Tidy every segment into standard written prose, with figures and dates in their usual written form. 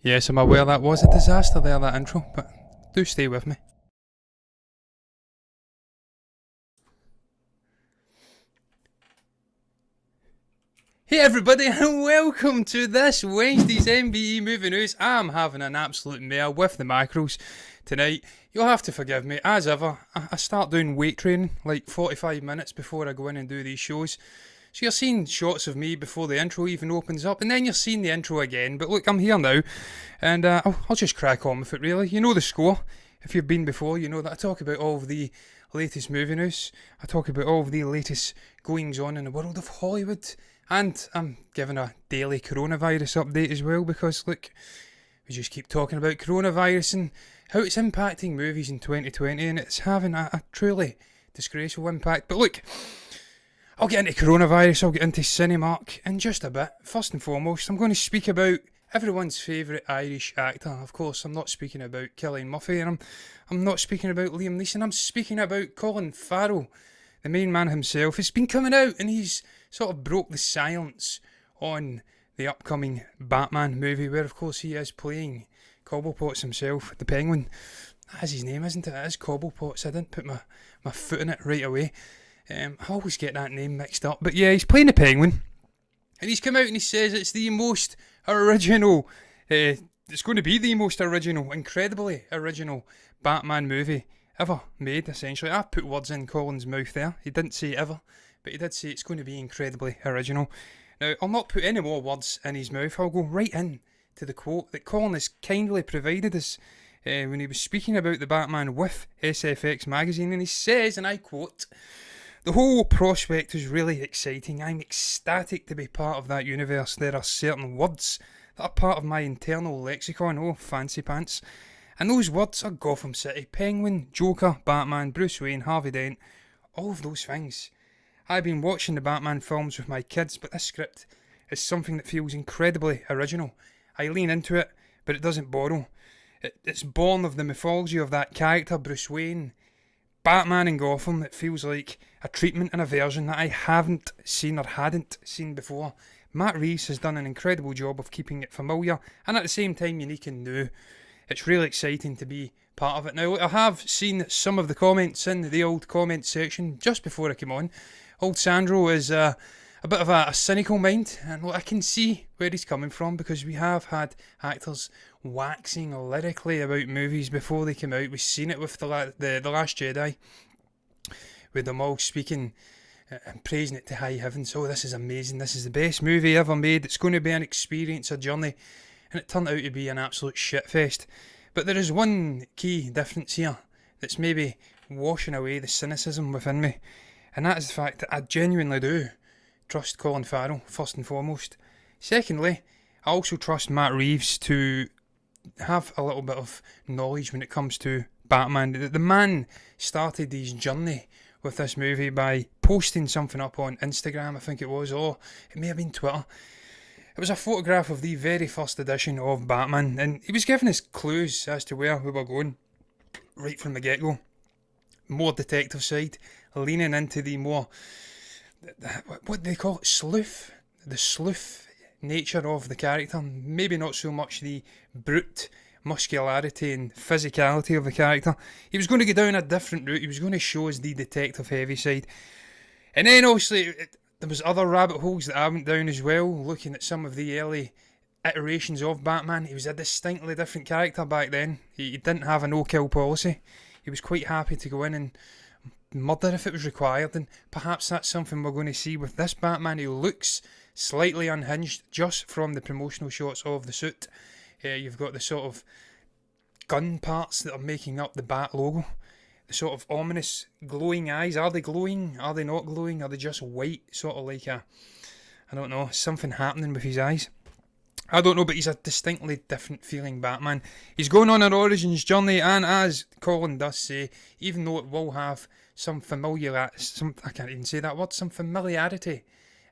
Yes, I'm aware that was a disaster there, that intro, but do stay with me. Hey everybody, and welcome to this Wednesday's MBE Movie News. I'm having an absolute mare with the macros tonight. You'll have to forgive me, as ever. I start doing weight training like 45 minutes before I go in and do these shows. So you're seeing shots of me before the intro even opens up, and then you're seeing the intro again. But look, I'm here now, and I'll just crack on with it really. You know the score. If you've been before, you know that I talk about all of the latest movie news. I talk about all of the latest goings on in the world of Hollywood. And I'm giving a daily coronavirus update as well, because look, we just keep talking about coronavirus and how it's impacting movies in 2020, and it's having a truly disgraceful impact. But look, I'll get into coronavirus, I'll get into Cinemark in just a bit. First and foremost, I'm going to speak about everyone's favourite Irish actor. Of course, I'm not speaking about Cillian Murphy, and I'm not speaking about Liam Neeson. I'm speaking about Colin Farrell, the main man himself. Has been coming out and he's sort of broke the silence on the upcoming Batman movie, where of course he is playing Cobblepot's himself, the Penguin. That's his name, isn't it? It is Cobblepot's. I didn't put my foot in it right away. I always get that name mixed up. But yeah, he's playing the Penguin. And he's come out and he says it's the most original, it's going to be the most original, incredibly original Batman movie ever made, essentially. I've put words in Colin's mouth there. He didn't say ever, but he did say it's going to be incredibly original. Now, I'll not put any more words in his mouth. I'll go right in to the quote that Colin has kindly provided us when he was speaking about the Batman with SFX magazine. And he says, and I quote, "The whole prospect is really exciting. I'm ecstatic to be part of that universe. There are certain words that are part of my internal lexicon. Oh, fancy pants. And those words are Gotham City, Penguin, Joker, Batman, Bruce Wayne, Harvey Dent, all of those things. I've been watching the Batman films with my kids, but this script is something that feels incredibly original. I lean into it, but it doesn't borrow. It's born of the mythology of that character, Bruce Wayne. Batman in Gotham, it feels like a treatment and a version that I haven't seen or hadn't seen before. Matt Reeves has done an incredible job of keeping it familiar and at the same time unique and new. It's really exciting to be part of it. Now, I have seen some of the comments in the old comment section just before I came on. Old Sandro is a bit of a cynical mind, and I can see where he's coming from, because we have had actors waxing lyrically about movies before they came out. We've seen it with the Last Jedi, with them all speaking and praising it to high heavens. Oh, this is amazing, this is the best movie ever made, it's going to be an experience, a journey. And it turned out to be an absolute shitfest. But there is one key difference here that's maybe washing away the cynicism within me, and that is the fact that I genuinely do trust Colin Farrell, first and foremost. Secondly, I also trust Matt Reeves to have a little bit of knowledge when it comes to Batman. The man started his journey with this movie by posting something up on Instagram, I think it was, or it may have been Twitter. It was a photograph of the very first edition of Batman, and he was giving us clues as to where we were going right from the get-go. More detective side, leaning into the more, what do they call it, sleuth? The sleuth nature of the character. Maybe not so much the brute muscularity and physicality of the character. He was going to go down a different route. He was going to show us the detective heavy side. And then obviously there was other rabbit holes that I went down as well, looking at some of the early iterations of Batman. He was a distinctly different character back then. He didn't have a no-kill policy. He was quite happy to go in and murder if it was required, and perhaps that's something we're going to see with this Batman, who looks slightly unhinged just from the promotional shots of the suit. You've got the sort of gun parts that are making up the Bat logo. The sort of ominous glowing eyes. Are they glowing? Are they not glowing? Are they just white? Sort of like I don't know, something happening with his eyes. I don't know, but he's a distinctly different feeling Batman. He's going on an origins journey, and as Colin does say, even though it will have some I can't even say that word, some familiarity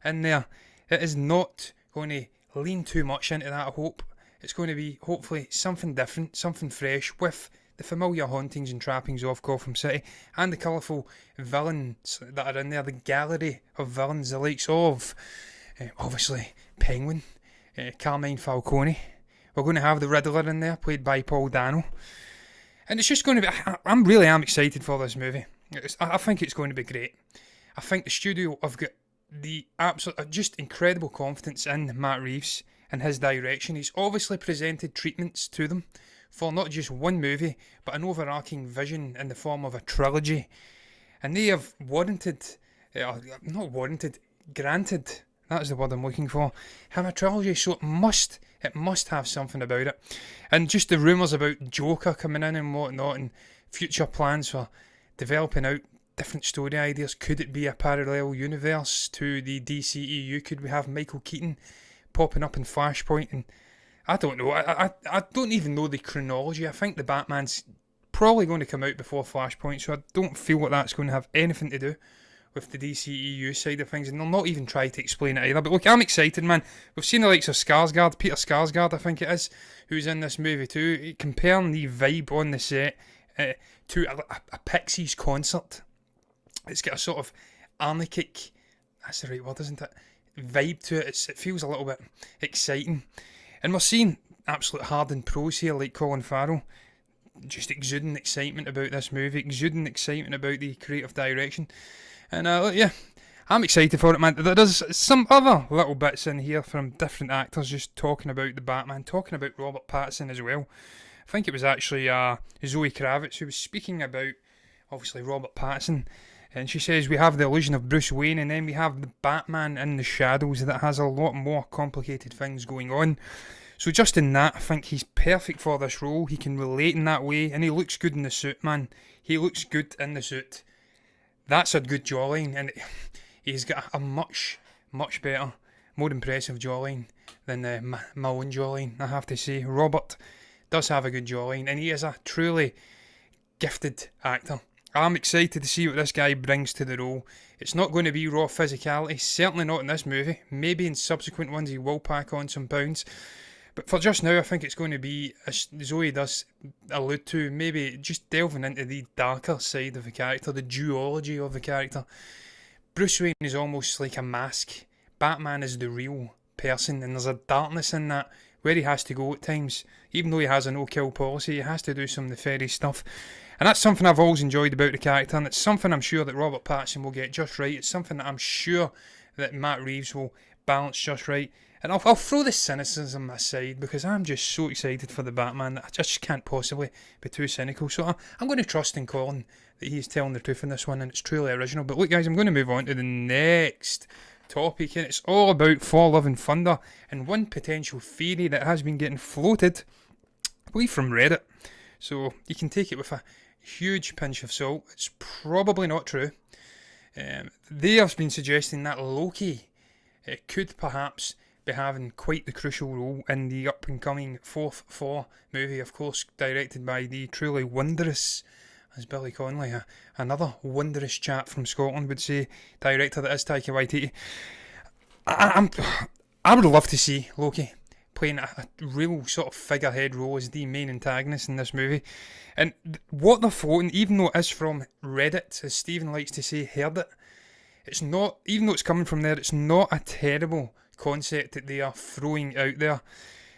in there, it is not going to lean too much into that hope. It's going to be, hopefully, something different, something fresh, with the familiar hauntings and trappings of Gotham City, and the colourful villains that are in there, the gallery of villains, the likes of, obviously, Penguin, Carmine Falcone, We're going to have the Riddler in there, played by Paul Dano. And it's just going to be... I really am excited for this movie. I think it's going to be great. I think the studio have got the absolute, just incredible confidence in Matt Reeves and his direction. He's obviously presented treatments to them for not just one movie, but an overarching vision in the form of a trilogy. And they have granted, that's the word I'm looking for, have a trilogy, so it must have something about it. And just the rumours about Joker coming in and whatnot, and future plans for developing out different story ideas. Could it be a parallel universe to the DCEU? Could we have Michael Keaton popping up in Flashpoint? And I don't know. I don't even know the chronology. I think the Batman's probably going to come out before Flashpoint, so I don't feel like that's going to have anything to do with the DCEU side of things, and they'll not even try to explain it either. But look, I'm excited, man. We've seen the likes of Peter Skarsgård, I think it is, who's in this movie too, comparing the vibe on the set to a Pixies concert. It's got a sort of anarchic, that's the right word, isn't it, vibe to it. It feels a little bit exciting. And we're seeing absolute hardened pros here like Colin Farrell, just exuding excitement about this movie, exuding excitement about the creative direction. And yeah, I'm excited for it, man. There's some other little bits in here from different actors just talking about the Batman, talking about Robert Pattinson as well. I think it was actually Zoe Kravitz who was speaking about, obviously, Robert Pattinson. And she says we have the illusion of Bruce Wayne, and then we have the Batman in the shadows that has a lot more complicated things going on. So just in that, I think he's perfect for this role. He can relate in that way, and he looks good in the suit, man. He looks good in the suit. That's a good jawline, and he's got a much, much better, more impressive jawline than my own jawline, I have to say. Robert does have a good jawline, and he is a truly gifted actor. I'm excited to see what this guy brings to the role. It's not going to be raw physicality, certainly not in this movie. Maybe in subsequent ones he will pack on some pounds. But for just now, I think it's going to be, as Zoe does allude to, maybe just delving into the darker side of the character, the duology of the character. Bruce Wayne is almost like a mask. Batman is the real person, and there's a darkness in that where he has to go at times. Even though he has a no-kill policy, he has to do some nefarious stuff. And that's something I've always enjoyed about the character, and it's something I'm sure that Robert Pattinson will get just right. It's something that I'm sure that Matt Reeves will balance just right. And I'll throw the cynicism aside, because I'm just so excited for the Batman that I just can't possibly be too cynical. So I'm going to trust in Colin that he's telling the truth in this one, and it's truly original. But look, guys, I'm going to move on to the next topic, and it's all about Thor: Love and Thunder, and one potential theory that has been getting floated, I believe from Reddit. So you can take it with a huge pinch of salt. It's probably not true. They have been suggesting that Loki could perhaps be having quite the crucial role in the up-and-coming fourth Thor movie, of course, directed by the truly wondrous, as Billy Connolly, another wondrous chap from Scotland would say, director that is Taika Waititi. I would love to see Loki playing a real sort of figurehead role as the main antagonist in this movie. And what they're floating, even though it is from Reddit, as Stephen likes to say, heard it, it's not, even though it's coming from there, it's not a terrible concept that they are throwing out there.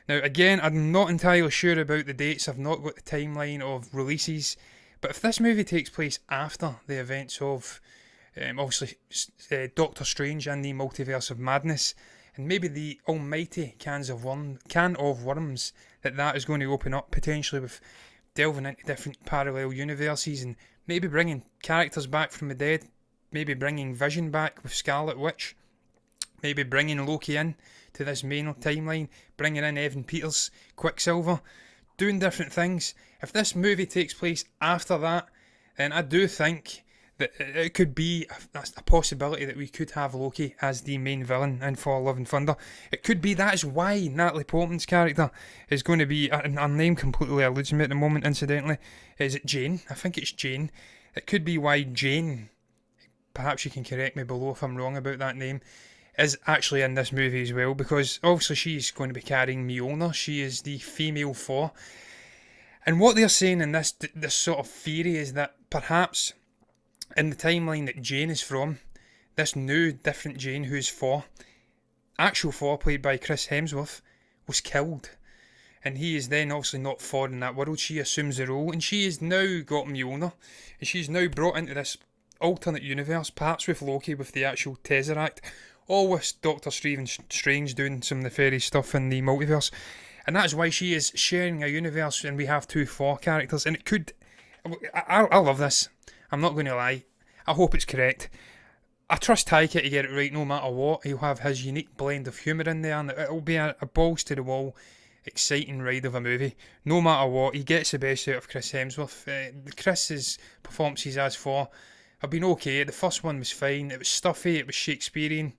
Now, again, I'm not entirely sure about the dates. I've not got the timeline of releases. But if this movie takes place after the events of, obviously, Doctor Strange and the Multiverse of Madness, and maybe the almighty can of worms that is going to open up, potentially with delving into different parallel universes, and maybe bringing characters back from the dead, maybe bringing Vision back with Scarlet Witch, maybe bringing Loki in to this main timeline, bringing in Evan Peters, Quicksilver, doing different things. If this movie takes place after that, then I do think that it could be a possibility that we could have Loki as the main villain in Thor: Love and Thunder. It could be that is why Natalie Portman's character is going to be, her name completely eludes me at the moment, incidentally. Is it Jane? I think it's Jane. It could be why Jane, perhaps you can correct me below if I'm wrong about that name, is actually in this movie as well, because obviously she's going to be carrying Mjolnir. She is the female Thor. And what they're saying in this sort of theory is that perhaps in the timeline that Jane is from, this new, different Jane who's Thor, actual Thor, played by Chris Hemsworth, was killed. and he is then obviously not for in that world. She assumes the role, and she has now got Mjolnir, and she's now brought into this alternate universe, perhaps with Loki, with the actual Tesseract, all with Doctor Strange doing some nefarious stuff in the multiverse, and that's why she is sharing a universe, and we have two Thor characters, and it could... I love this. I'm not going to lie. I hope it's correct. I trust Taika to get it right no matter what. He'll have his unique blend of humour in there, and it'll be a balls to the wall, exciting ride of a movie. No matter what, he gets the best out of Chris Hemsworth. Chris's performances as Thor have been okay. The first one was fine. It was stuffy. It was Shakespearean.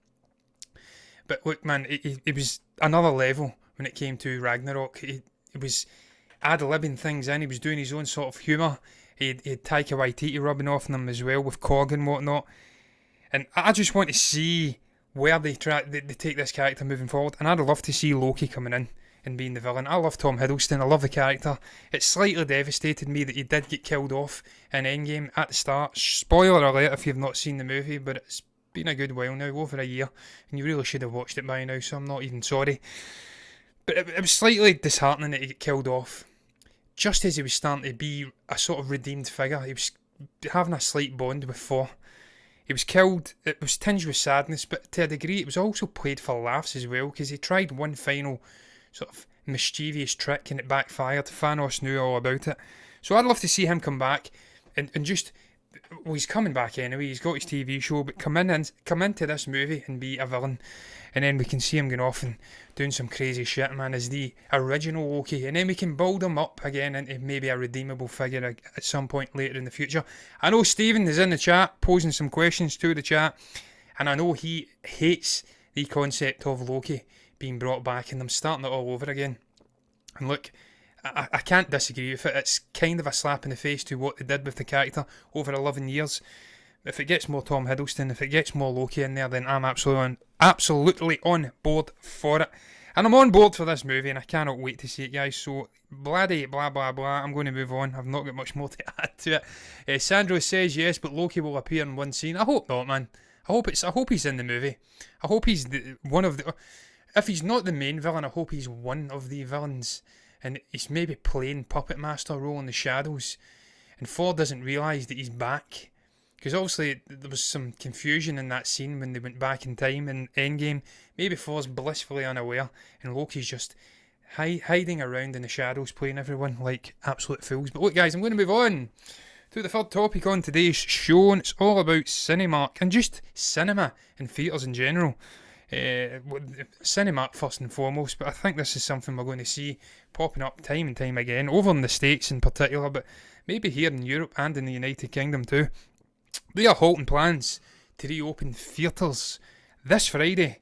But look, man, it was another level when it came to Ragnarok. It was ad-libbing things in. He was doing his own sort of humour. He had Taika Waititi rubbing off on him as well with Korg and whatnot. And I just want to see where they take this character moving forward. And I'd love to see Loki coming in and being the villain. I love Tom Hiddleston. I love the character. It slightly devastated me that he did get killed off in Endgame at the start. Spoiler alert if you've not seen the movie, but it's been a good while now, over a year. And you really should have watched it by now, so I'm not even sorry. But it was slightly disheartening that he got killed off just as he was starting to be a sort of redeemed figure. He was having a slight bond with Thor. He was killed. It was tinged with sadness, but to a degree it was also played for laughs as well, because he tried one final sort of mischievous trick and it backfired. Thanos knew all about it. So I'd love to see him come back and just... Well, he's coming back anyway. He's got his TV show, but come into this movie and be a villain, and then we can see him going off and doing some crazy shit, man, as the original Loki, and then we can build him up again into maybe a redeemable figure at some point later in the future. I know Stephen is in the chat posing some questions to the chat, and I know he hates the concept of Loki being brought back and them starting it all over again. And look, I can't disagree with it. It's kind of a slap in the face to what they did with the character over 11 years. If it gets more Tom Hiddleston, if it gets more Loki in there, then I'm absolutely on board for it. And I'm on board for this movie, and I cannot wait to see it, guys. So, bloody blah blah blah, I'm going to move on. I've not got much more to add to it. Sandro says yes, but Loki will appear in one scene. I hope not, man. I hope he's in the movie. I hope he's one of the... If he's not the main villain, I hope he's one of the villains. And he's maybe playing puppet master role in the shadows, and Thor doesn't realise that he's back, because obviously there was some confusion in that scene when they went back in time in Endgame. Maybe Thor's blissfully unaware, and Loki's just hiding around in the shadows, playing everyone like absolute fools. But look, guys, I'm going to move on to the third topic on today's show, and it's all about Cinemark and just cinema and theatres in general. Cinemark first and foremost, but I think this is something we're going to see popping up time and time again, over in the States in particular, but maybe here in Europe and in the United Kingdom too. They are halting plans to reopen theatres this Friday.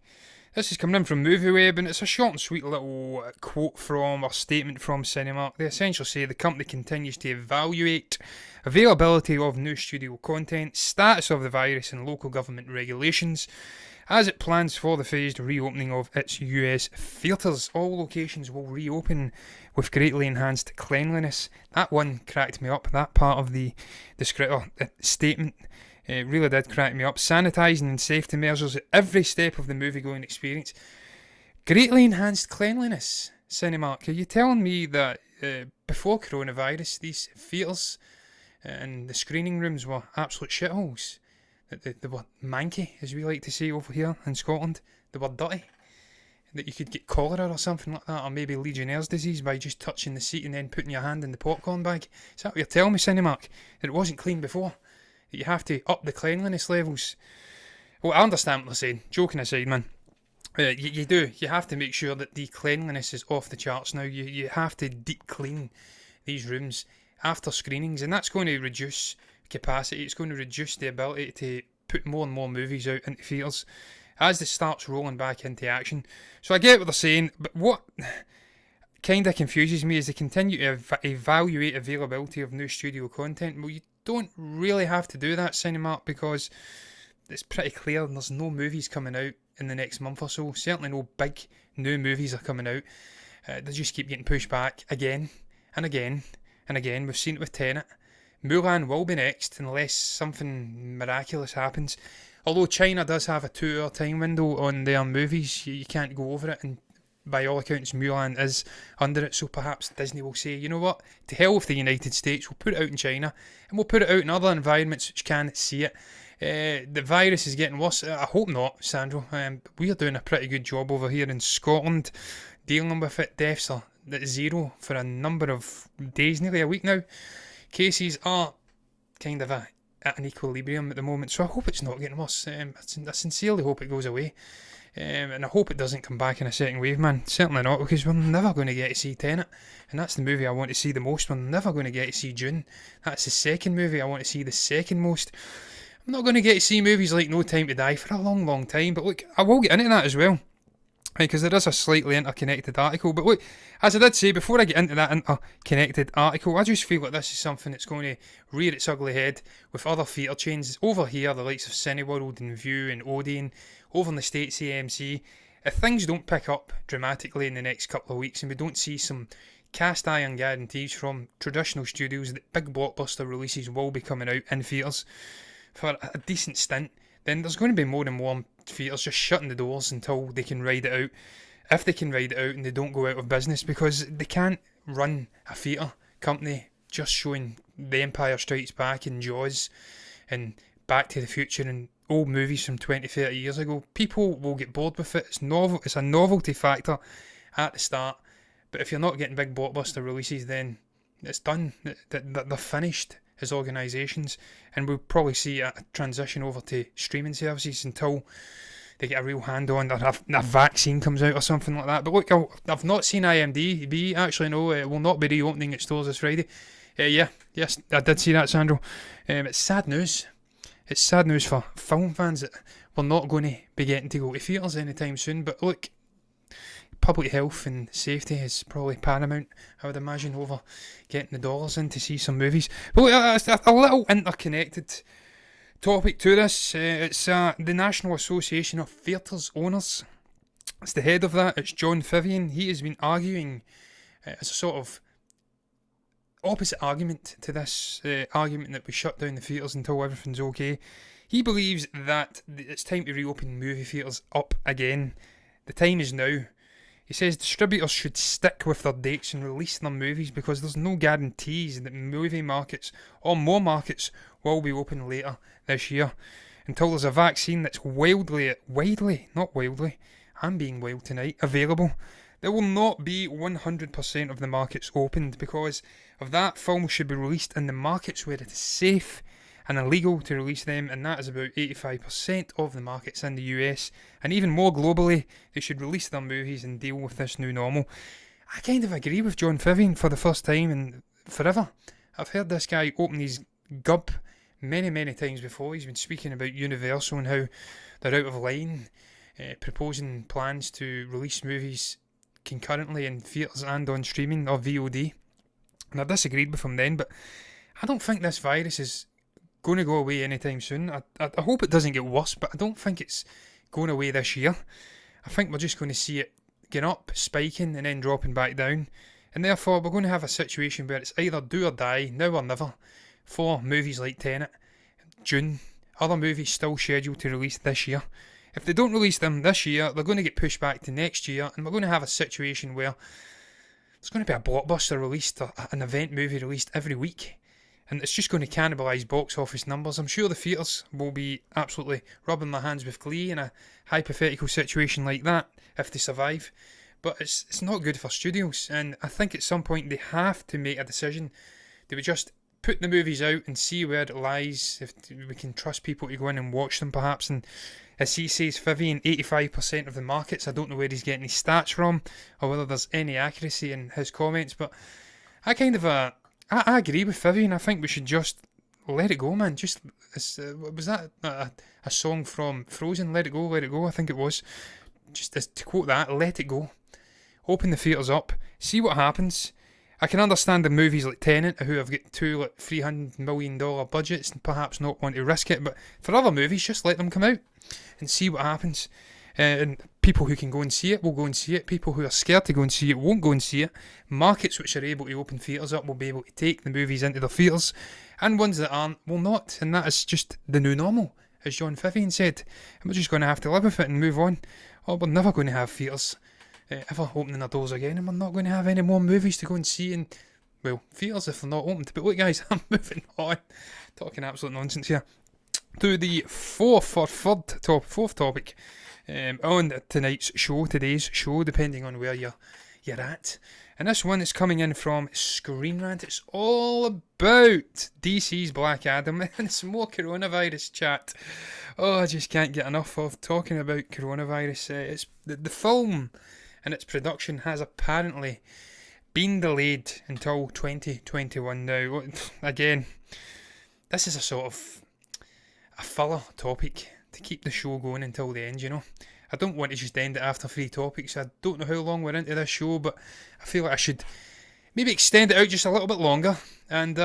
This is coming in from MovieWeb, and it's a short and sweet little quote from, or statement from Cinemark. They essentially say the company continues to evaluate availability of new studio content, status of the virus and local government regulations, as it plans for the phased reopening of its US theatres. All locations will reopen with greatly enhanced cleanliness. That one cracked me up. That part of the statement really did crack me up. Sanitising and safety measures at every step of the movie-going experience. Greatly enhanced cleanliness. Cinemark, are you telling me that before coronavirus, these theatres and the screening rooms were absolute shitholes? They were manky, as we like to say over here in Scotland. They were dirty. That you could get cholera or something like that, or maybe Legionnaire's disease by just touching the seat and then putting your hand in the popcorn bag. Is that what you're telling me, Cinemark? That it wasn't clean before? That you have to up the cleanliness levels? Well, I understand what they're saying. Joking aside, man. You do. You have to make sure that the cleanliness is off the charts now. You have to deep clean these rooms after screenings, and that's going to reduce capacity. It's going to reduce the ability to put more and more movies out into theatres as this starts rolling back into action. So I get what they're saying, but what kind of confuses me is they continue to evaluate availability of new studio content. Well, you don't really have to do that, Cinemark, because it's pretty clear there's no movies coming out in the next month or so. Certainly no big new movies are coming out. They just keep getting pushed back again and again and again. We've seen it with Tenet. Mulan will be next unless something miraculous happens. Although China does have a 2-hour time window on their movies, you can't go over it, and by all accounts, Mulan is under it, so perhaps Disney will say, you know what, to hell with the United States, we'll put it out in China, and we'll put it out in other environments which can see it. The virus is getting worse. I hope not, Sandro. We're doing a pretty good job over here in Scotland, dealing with it. Deaths are at zero for a number of days, nearly a week now. Cases are kind of at an equilibrium at the moment, so I hope it's not getting worse. I sincerely hope it goes away. And I hope it doesn't come back in a second wave, man. Certainly not, because we're never going to get to see Tenet. And that's the movie I want to see the most. We're never going to get to see Dune. That's the second movie I want to see the second most. I'm not going to get to see movies like No Time to Die for a long, long time. But look, I will get into that as well, because there is a slightly interconnected article. But look, as I did say, before I get into that interconnected article, I just feel like this is something that's going to rear its ugly head with other theatre chains over here, the likes of Cineworld and View and Odeon, over in the States, AMC. If things don't pick up dramatically in the next couple of weeks and we don't see some cast iron guarantees from traditional studios that big blockbuster releases will be coming out in theatres for a decent stint, then there's going to be more and more theatres just shutting the doors until they can ride it out. If they can ride it out and they don't go out of business, because they can't run a theatre company just showing The Empire Strikes Back and Jaws and Back to the Future and old movies from 20, 30 years ago. People will get bored with it. It's a novelty factor at the start, but if you're not getting big blockbuster releases, then it's done. They're finished as organisations, and we'll probably see a transition over to streaming services until they get a real hand on, or a vaccine comes out or something like that. But look, I've not seen IMDb. Actually, no, it will not be reopening its stores this Friday. Yes, I did see that, Sandro. It's sad news. It's sad news for film fans that we're not going to be getting to go to theatres anytime soon. But look, public health and safety is probably paramount, I would imagine, over getting the dollars in to see some movies. But look, a little interconnected topic to this. It's the National Association of Theatres Owners. It's the head of that. It's John Vivian. He has been arguing as a sort of opposite argument to this argument that we shut down the theatres until everything's okay. He believes that it's time to reopen movie theatres up again. The time is now. He says distributors should stick with their dates and release their movies, because there's no guarantees that movie markets or more markets will be open later this year until there's a vaccine that's widely, I'm being wild tonight, available. There will not be 100% of the markets opened. Because of that, films should be released in the markets where it is safe and illegal to release them, and that is about 85% of the markets in the US, and even more globally. They should release their movies and deal with this new normal. I kind of agree with John Vivian for the first time in forever. I've heard this guy open his gub many times before. He's been speaking about Universal and how they're out of line, proposing plans to release movies concurrently in theatres and on streaming or VOD. And I disagreed with him then, but I don't think this virus is going to go away anytime soon. I hope it doesn't get worse, but I don't think it's going away this year. I think we're just going to see it get up, spiking, and then dropping back down. And therefore, we're going to have a situation where it's either do or die, now or never, for movies like Tenet, Dune, other movies still scheduled to release this year. If they don't release them this year, they're going to get pushed back to next year, and we're going to have a situation where there's going to be a blockbuster released, or an event movie released every week, and it's just going to cannibalise box office numbers. I'm sure the theatres will be absolutely rubbing their hands with glee in a hypothetical situation like that, if they survive. But it's not good for studios, and I think at some point they have to make a decision. Do we just put the movies out and see where it lies, if we can trust people to go in and watch them perhaps? And as he says, Vivian, 85% of the markets, I don't know where he's getting his stats from or whether there's any accuracy in his comments, but I agree with Vivian. I think we should just let it go, man. Was that a song from Frozen? Let it go, I think it was. Just to quote that, let it go. Open the theatres up, see what happens. I can understand the movies like Tenet, who have got two $300 million budgets and perhaps not want to risk it, but for other movies, just let them come out and see what happens. And people who can go and see it will go and see it. People who are scared to go and see it won't go and see it. Markets which are able to open theatres up will be able to take the movies into their theatres, and ones that aren't will not. And that is just the new normal, as John Vivian said. And we're just going to have to live with it and move on. Or we're never going to have theatres ever opening their doors again, and we're not going to have any more movies to go and see. And well, theatres if they're not opened. But look, guys, I'm moving on. Talking absolute nonsense here. To the fourth topic on today's show, depending on where you're at. And this one is coming in from Screen Rant. It's all about DC's Black Adam and some more coronavirus chat. Oh, I just can't get enough of talking about coronavirus. It's the film and its production has apparently been delayed until 2021 now. Again, this is a sort of a filler topic to keep the show going until the end, you know. I don't want to just end it after 3 topics. I don't know how long we're into this show, but I feel like I should maybe extend it out just a little bit longer. And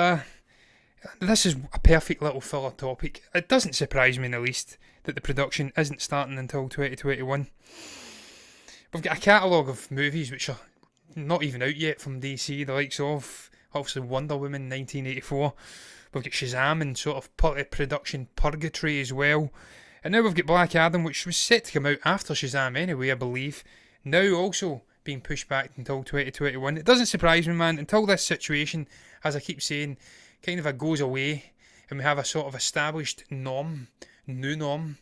this is a perfect little filler topic. It doesn't surprise me in the least that the production isn't starting until 2021. We've got a catalogue of movies which are not even out yet from DC, the likes of obviously Wonder Woman 1984. We've got Shazam in sort of production purgatory as well. And now we've got Black Adam, which was set to come out after Shazam anyway, I believe. Now also being pushed back until 2021. It doesn't surprise me, man, until this situation, as I keep saying, kind of goes away and we have a sort of established norm, new norm.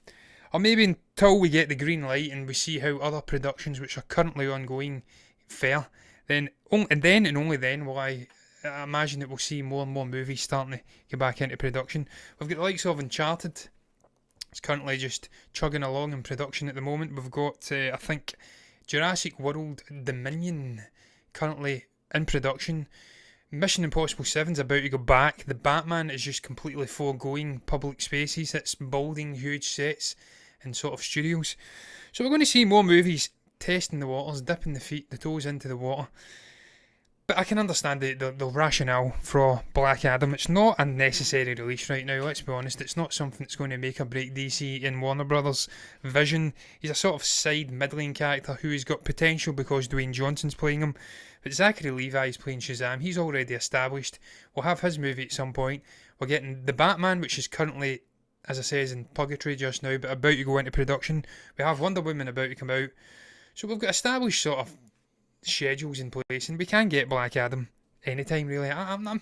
Or maybe until we get the green light and we see how other productions which are currently ongoing fare. And only then will I imagine that we'll see more and more movies starting to get back into production. We've got the likes of Uncharted. It's currently just chugging along in production at the moment. We've got, I think, Jurassic World Dominion currently in production. Mission Impossible 7's about to go back. The Batman is just completely foregoing public spaces. It's building huge sets and sort of studios. So we're going to see more movies testing the waters, dipping the toes into the water. But I can understand the rationale for Black Adam. It's not a necessary release right now, let's be honest. It's not something that's going to make or break DC and Warner Brothers' vision. He's a sort of side middling character who's got potential because Dwayne Johnson's playing him. But Zachary Levi's playing Shazam. He's already established. We'll have his movie at some point. We're getting the Batman, which is currently, as I says, in purgatory just now, but about to go into production. We have Wonder Woman about to come out. So we've got established sort of schedules in place, and we can get Black Adam anytime really. I'm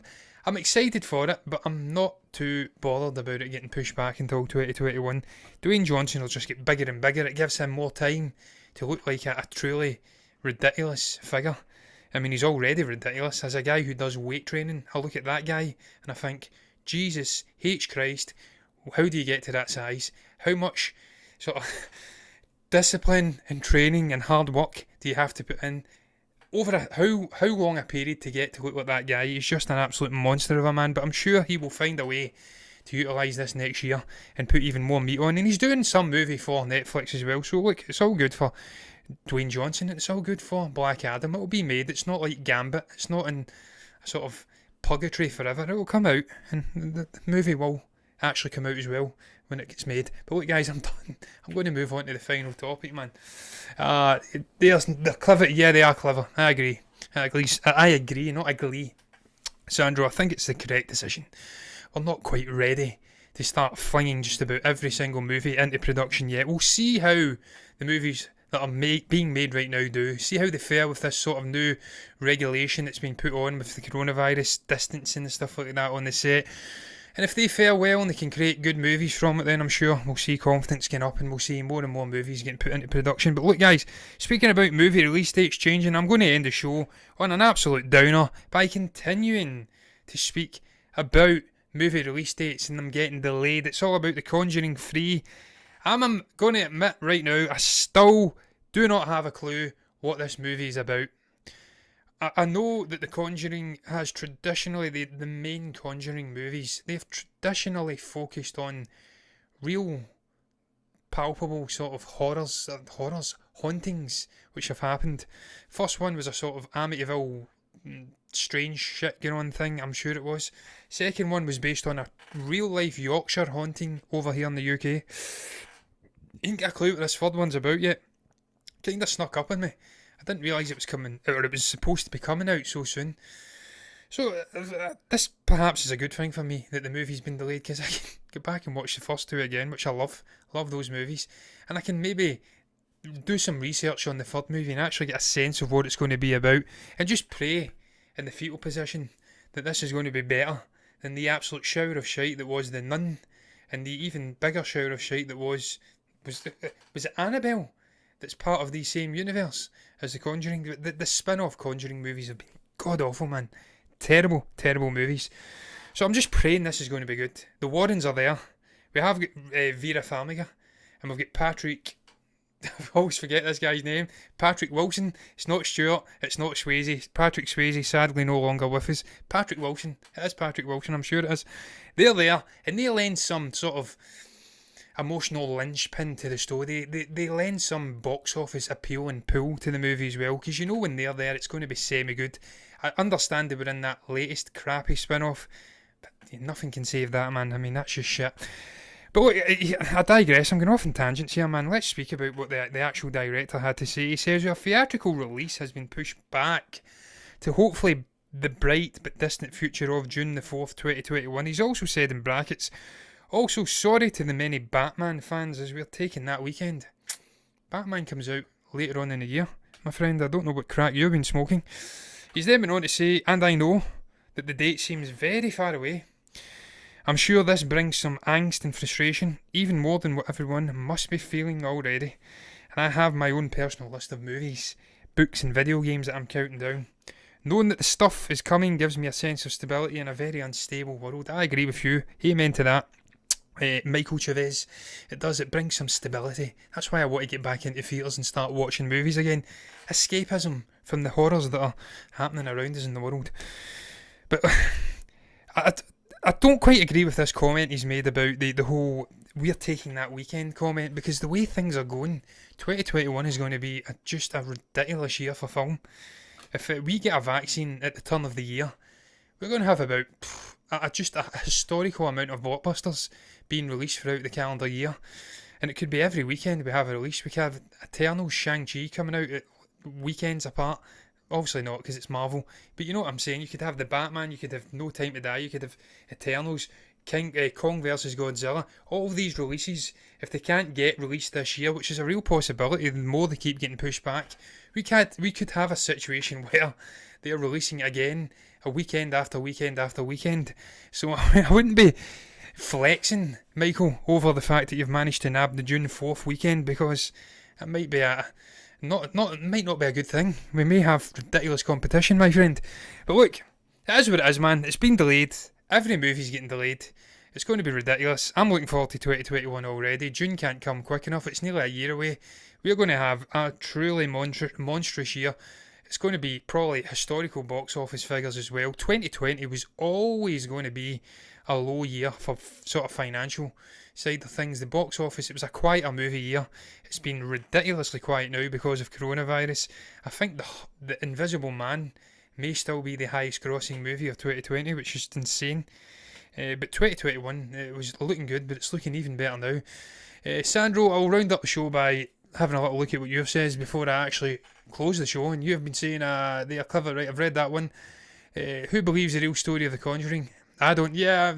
excited for it, but I'm not too bothered about it getting pushed back until 2021. Dwayne Johnson will just get bigger and bigger. It gives him more time to look like a truly ridiculous figure. I mean, he's already ridiculous. As a guy who does weight training, I look at that guy and I think, Jesus H. Christ, how do you get to that size? How much sort of discipline and training and hard work do you have to put in over how long a period to get to look like that guy? He's just an absolute monster of a man, but I'm sure he will find a way to utilise this next year and put even more meat on. And he's doing some movie for Netflix as well, so look, it's all good for Dwayne Johnson, it's all good for Black Adam. It'll be made. It's not like Gambit. It's not in a sort of purgatory forever. It will come out, and the movie will actually come out as well when it gets made. But look, guys, I'm done. I'm going to move on to the final topic, man. They're clever. Yeah, they are clever. I agree. I agree, not agree. Sandro, I think it's the correct decision. We're not quite ready to start flinging just about every single movie into production yet. We'll see how the movies that are being made right now do. See how they fare with this sort of new regulation that's been put on with the coronavirus distancing and stuff like that on the set. And if they fare well and they can create good movies from it, then I'm sure we'll see confidence getting up and we'll see more and more movies getting put into production. But look, guys, speaking about movie release dates changing, I'm going to end the show on an absolute downer by continuing to speak about movie release dates and them getting delayed. It's all about the Conjuring 3. I'm going to admit right now, I still do not have a clue what this movie is about. I know that the Conjuring has traditionally, the main Conjuring movies, they've traditionally focused on real, palpable sort of hauntings, which have happened. First one was a sort of Amityville strange shit going on thing, I'm sure it was. Second one was based on a real life Yorkshire haunting over here in the UK. Ain't got a clue what this third one's about yet. Kinda snuck up on me. I didn't realise it was coming, or it was supposed to be coming out so soon. So this perhaps is a good thing for me that the movie's been delayed, because I can go back and watch the first two again, which I love. Love those movies, and I can maybe do some research on the third movie and actually get a sense of what it's going to be about, and just pray in the fetal position that this is going to be better than the absolute shower of shite that was The Nun, and the even bigger shower of shite that was it Annabelle, that's part of the same universe as the Conjuring. The spin-off Conjuring movies have been god awful, man. Terrible, terrible movies. So I'm just praying this is going to be good. The Warrens are there. We have got Vera Farmiga, and we've got Patrick. I always forget this guy's name. Patrick Wilson. It's not Stewart. It's not Swayze. Patrick Swayze, sadly no longer with us. Patrick Wilson. It is Patrick Wilson, I'm sure it is. They're there, and they lend some sort of emotional linchpin to the story. They lend some box office appeal and pull to the movie as well, because you know when they're there, it's going to be semi-good. I understand they were in that latest crappy spin-off, but nothing can save that, man. I mean, that's just shit. But look, I digress. I'm going off on tangents here, man. Let's speak about what the actual director had to say. He says your theatrical release has been pushed back to hopefully the bright but distant future of June the 4th, 2021. He's also said in brackets, also sorry to the many Batman fans as we're taking that weekend. Batman comes out later on in the year, my friend. I don't know what crack you've been smoking. He's then went on to say, and I know that the date seems very far away. I'm sure this brings some angst and frustration, even more than what everyone must be feeling already. And I have my own personal list of movies, books and video games that I'm counting down. Knowing that the stuff is coming gives me a sense of stability in a very unstable world. I agree with you. Amen to that. Michael Chavez, it does, it brings some stability. That's why I want to get back into theatres and start watching movies again. Escapism from the horrors that are happening around us in the world. But I don't quite agree with this comment he's made about the whole we're taking that weekend comment, because the way things are going, 2021 is going to be just a ridiculous year for film. If we get a vaccine at the turn of the year, we're going to have about just a historical amount of blockbusters being released throughout the calendar year. And it could be every weekend we have a release. We could have Eternal, Shang-Chi coming out at weekends apart. Obviously not, because it's Marvel. But you know what I'm saying? You could have the Batman, you could have No Time to Die, you could have Eternals, Kong vs Godzilla. All of these releases, if they can't get released this year, which is a real possibility, the more they keep getting pushed back, we could have a situation where they're releasing again a weekend after weekend after weekend. So I wouldn't be flexing, Michael, over the fact that you've managed to nab the June 4th weekend, because it might be might not be a good thing. We may have ridiculous competition, my friend. But look, it is what it is, man. It's been delayed. Every movie's getting delayed. It's going to be ridiculous. I'm looking forward to 2021 already. June can't come quick enough. It's nearly a year away. We're going to have a truly monstrous year. It's going to be probably historical box office figures as well. 2020 was always going to be a low year for sort of financial side of things. The box office, it was a quieter movie year. It's been ridiculously quiet now because of coronavirus. I think the Invisible Man may still be the highest grossing movie of 2020, which is insane. But 2021, it was looking good, but it's looking even better now. Sandro, I'll round up the show by having a little look at what you've said before I actually close the show. And you have been saying they are clever, right? I've read that one. Who believes the real story of The Conjuring? I don't. Yeah,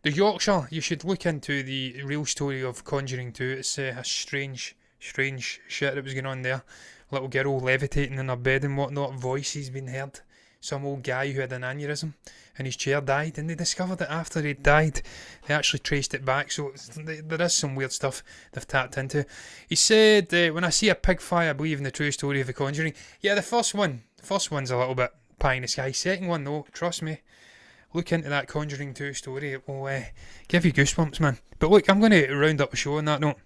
the Yorkshire, you should look into the real story of Conjuring 2. It's a strange shit that was going on there. Little girl levitating in her bed and whatnot. Voices being heard. Some old guy who had an aneurysm and his chair died, and they discovered that after he died, they actually traced it back. So there is some weird stuff they've tapped into. He said, when I see a pig fly, I believe in the true story of The Conjuring. Yeah, the first one's a little bit pie in the sky. Second one, though, trust me, look into that Conjuring 2 story. It will give you goosebumps, man. But look, I'm going to round up the show on that note.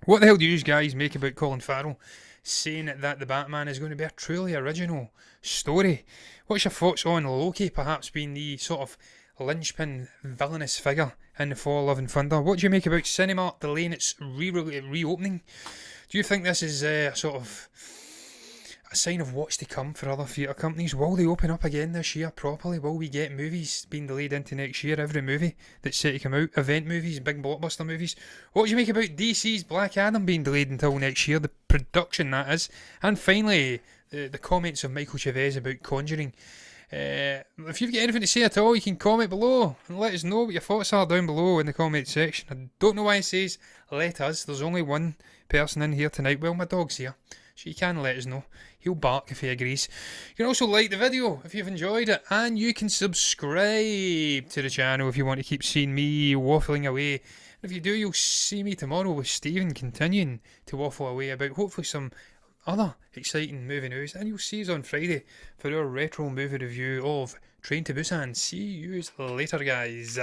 What the hell do you guys make about Colin Farrell saying that the Batman is going to be a truly original story? What's your thoughts on Loki perhaps being the sort of linchpin villainous figure in the Thor Love and Thunder? What do you make about Cinemark delaying its reopening? Do you think this is a sort of a sign of what's to come for other theatre companies? Will they open up again this year properly? Will we get movies being delayed into next year? Every movie that's set to come out, event movies, big blockbuster movies. What do you make about DC's Black Adam being delayed until next year? The production, that is. And finally, the comments of Michael Chavez about Conjuring. If you've got anything to say at all, you can comment below and let us know what your thoughts are down below in the comment section. I don't know why it says let us. There's only one person in here tonight. Well, my dog's here, so you can let us know. He'll bark if he agrees. You can also like the video if you've enjoyed it, and you can subscribe to the channel if you want to keep seeing me waffling away. And if you do, you'll see me tomorrow with Stephen continuing to waffle away about hopefully some other exciting movie news, and you'll see us on Friday for our retro movie review of Train to Busan. See you later, guys.